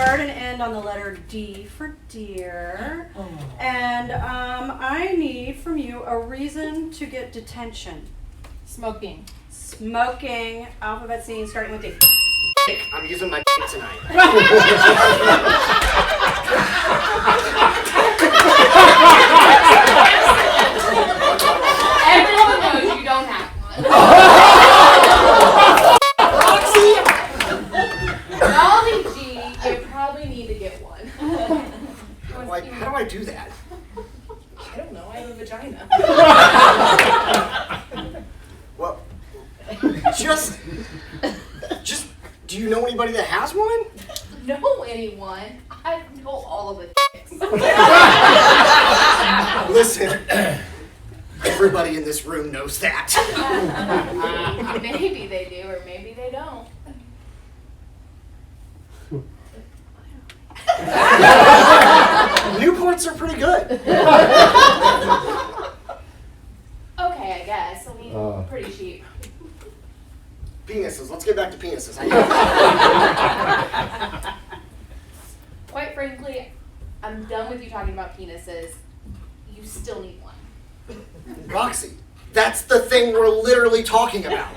start and end on the letter D for deer. And I need from you a reason to get detention. Smoking. Smoking. Alphabet scene starting with D. I'm using my tonight. Everyone knows you don't have one. Roxie! All the G, you probably need to get one. How do I do that? I don't know. I have a vagina. Well, just, do you know anybody that has one? Know anyone? I know all of the chicks. Listen, everybody in this room knows that. Maybe they do, or maybe they don't. Newports are pretty good. Okay, I guess. I mean, pretty cheap. Penises. Let's get back to penises. Quite frankly, I'm done with you talking about penises. You still need one. Roxie, that's the thing we're literally talking about.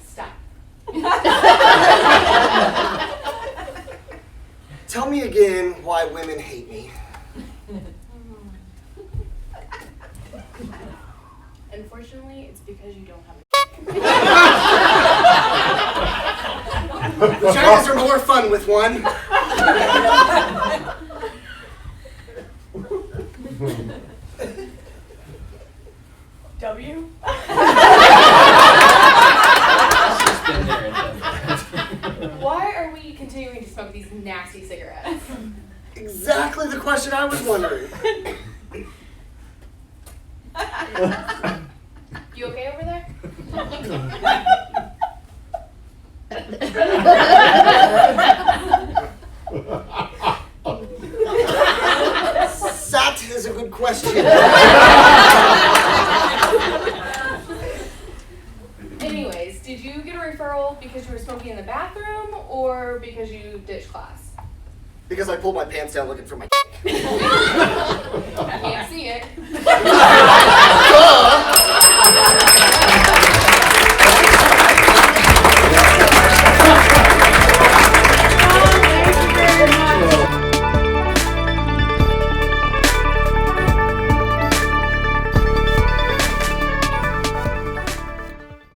Stop. Tell me again why women hate me. Unfortunately, it's because you don't have a Vaginas are more fun with one. W? Why are we continuing to smoke these nasty cigarettes? Exactly the question I was wondering. You okay over there? That is a good question. Anyways, did you get a referral because you were smoking in the bathroom or because you ditched class? Because I pulled my pants down looking for my Can't see it.